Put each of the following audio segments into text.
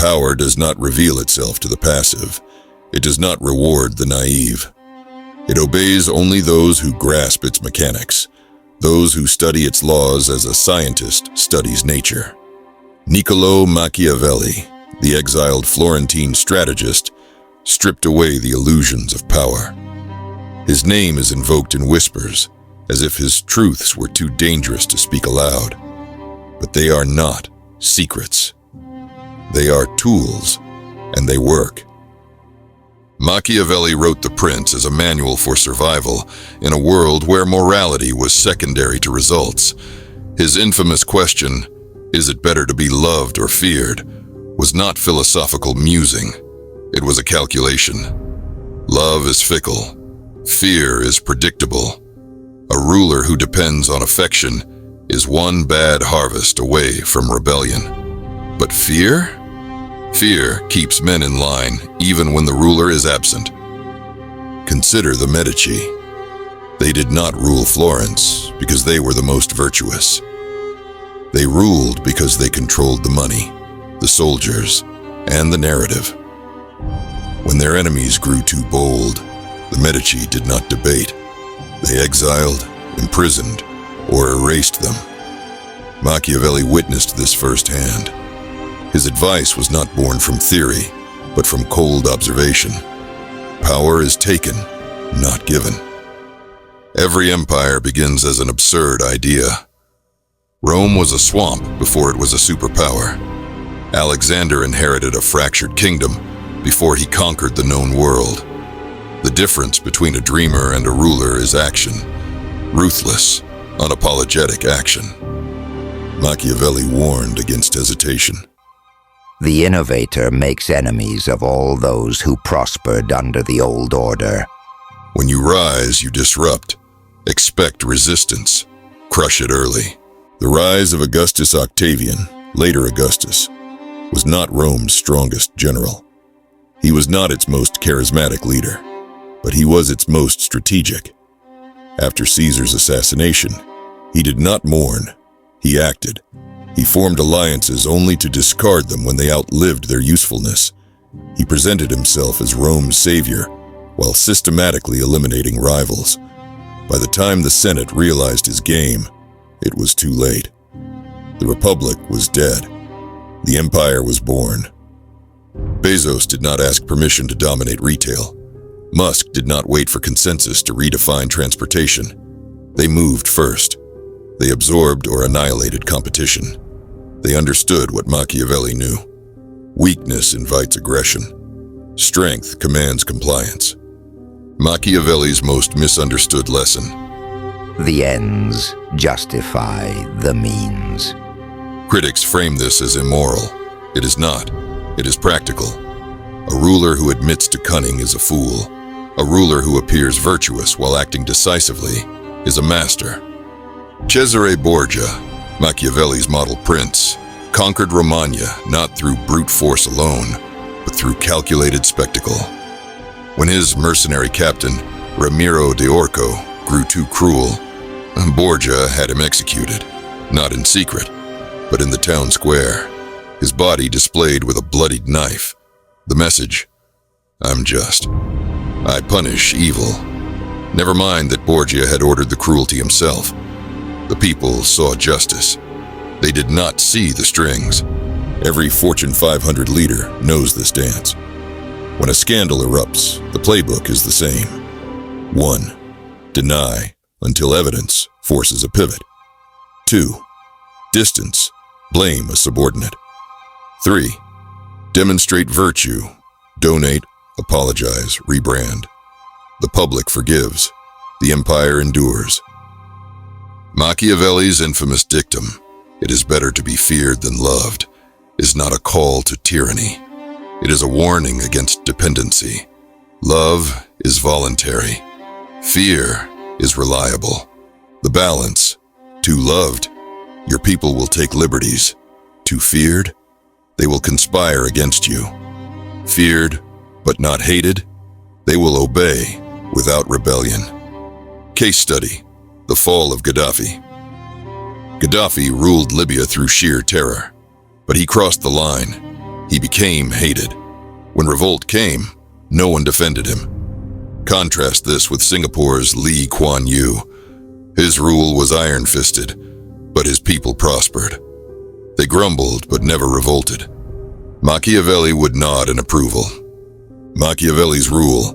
Power does not reveal itself to the passive. It does not reward the naive. It obeys only those who grasp its mechanics, those who study its laws as a scientist studies nature. Niccolò Machiavelli, the exiled Florentine strategist, stripped away the illusions of power. His name is invoked in whispers, as if his truths were too dangerous to speak aloud. But they are not secrets. They are tools, and they work. Machiavelli wrote The Prince as a manual for survival in a world where morality was secondary to results. His infamous question, "Is it better to be loved or feared?" was not philosophical musing. It was a calculation. Love is fickle. Fear is predictable. A ruler who depends on affection is one bad harvest away from rebellion. But fear? Fear keeps men in line even when the ruler is absent. Consider the Medici. They did not rule Florence because they were the most virtuous. They ruled because they controlled the money, the soldiers, and the narrative. When their enemies grew too bold, the Medici did not debate. They exiled, imprisoned, or erased them. Machiavelli witnessed this firsthand. His advice was not born from theory, but from cold observation. Power is taken, not given. Every empire begins as an absurd idea. Rome was a swamp before it was a superpower. Alexander inherited a fractured kingdom before he conquered the known world. The difference between a dreamer and a ruler is action. Ruthless, unapologetic action. Machiavelli warned against hesitation. The innovator makes enemies of all those who prospered under the old order. When you rise, you disrupt. Expect resistance. Crush it early. The rise of Augustus Octavian, later Augustus, was not Rome's strongest general. He was not its most charismatic leader, but he was its most strategic. After Caesar's assassination, he did not mourn. He acted. He formed alliances only to discard them when they outlived their usefulness. He presented himself as Rome's savior, while systematically eliminating rivals. By the time the Senate realized his game, it was too late. The Republic was dead. The Empire was born. Bezos did not ask permission to dominate retail. Musk did not wait for consensus to redefine transportation. They moved first. They absorbed or annihilated competition. They understood what Machiavelli knew. Weakness invites aggression. Strength commands compliance. Machiavelli's most misunderstood lesson. The ends justify the means. Critics frame this as immoral. It is not. It is practical. A ruler who admits to cunning is a fool. A ruler who appears virtuous while acting decisively is a master. Cesare Borgia, Machiavelli's model prince, conquered Romagna not through brute force alone, but through calculated spectacle. When his mercenary captain, Ramiro de Orco, grew too cruel, Borgia had him executed, not in secret, but in the town square, his body displayed with a bloodied knife. The message, "I'm just. I punish evil." Never mind that Borgia had ordered the cruelty himself. The people saw justice. They did not see the strings. Every Fortune 500 leader knows this dance. When a scandal erupts, the playbook is the same. 1. Deny until evidence forces a pivot. 2. Distance, blame a subordinate. 3. Demonstrate virtue, donate, apologize, rebrand. The public forgives. The empire endures. Machiavelli's infamous dictum, "It is better to be feared than loved," is not a call to tyranny. It is a warning against dependency. Love is voluntary. Fear is reliable. The balance, too loved, your people will take liberties. Too feared, they will conspire against you. Feared, but not hated, they will obey without rebellion. Case study, the fall of Gaddafi. Gaddafi ruled Libya through sheer terror, but he crossed the line. He became hated. When revolt came, no one defended him. Contrast this with Singapore's Lee Kuan Yew. His rule was iron-fisted, but his people prospered. They grumbled but never revolted. Machiavelli would nod in approval. Machiavelli's rule: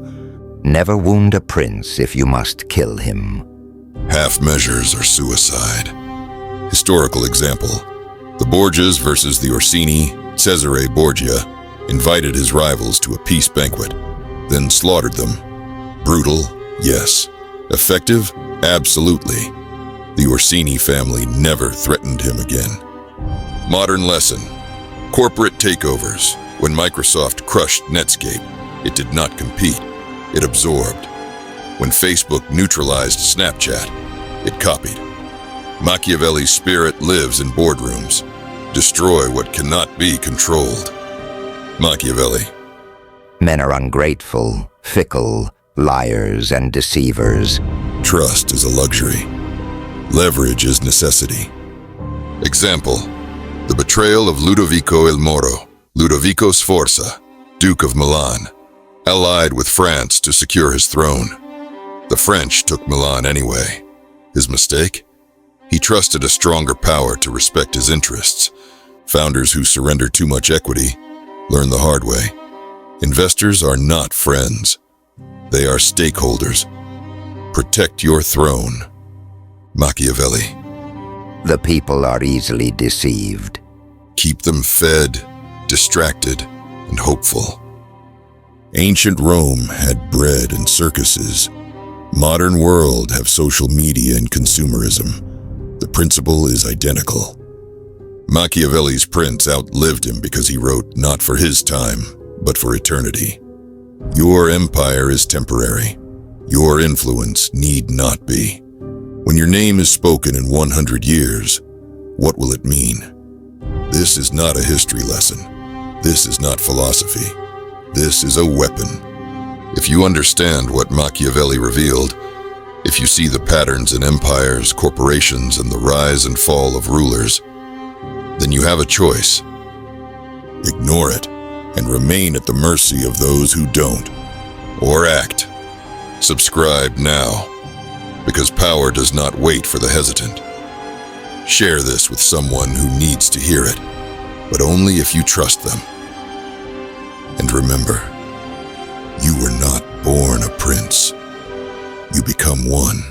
never wound a prince if you must kill him. half measures are suicide. Historical example: the Borgias versus the Orsini. Cesare Borgia invited his rivals to a peace banquet, then slaughtered them. Brutal? Yes. Effective? Absolutely. The Orsini family never threatened him again. Modern lesson: corporate takeovers. When Microsoft crushed Netscape, it did not compete, it absorbed. When Facebook neutralized Snapchat, it copied. Machiavelli's spirit lives in boardrooms. Destroy what cannot be controlled. Machiavelli. Men are ungrateful, fickle, liars, and deceivers. Trust is a luxury. Leverage is necessity. Example: the betrayal of Ludovico il Moro, Ludovico Sforza, Duke of Milan, allied with France to secure his throne. The French took Milan anyway. His mistake? He trusted a stronger power to respect his interests. Founders who surrender too much equity learn the hard way. Investors are not friends. They are stakeholders. Protect your throne. Machiavelli. The people are easily deceived. Keep them fed, distracted, and hopeful. Ancient Rome had bread and circuses. Modern world have social media and consumerism. The principle is identical. Machiavelli's prince outlived him because he wrote not for his time, but for eternity. Your empire is temporary. Your influence need not be. When your name is spoken in 100 years, what will it mean? This is not a history lesson. This is not philosophy. This is a weapon. If you understand what Machiavelli revealed, if you see the patterns in empires, corporations, and the rise and fall of rulers, then you have a choice. Ignore it and remain at the mercy of those who don't. Or act. Subscribe now, because power does not wait for the hesitant. Share this with someone who needs to hear it, but only if you trust them. And remember, you were not born a prince. You become one.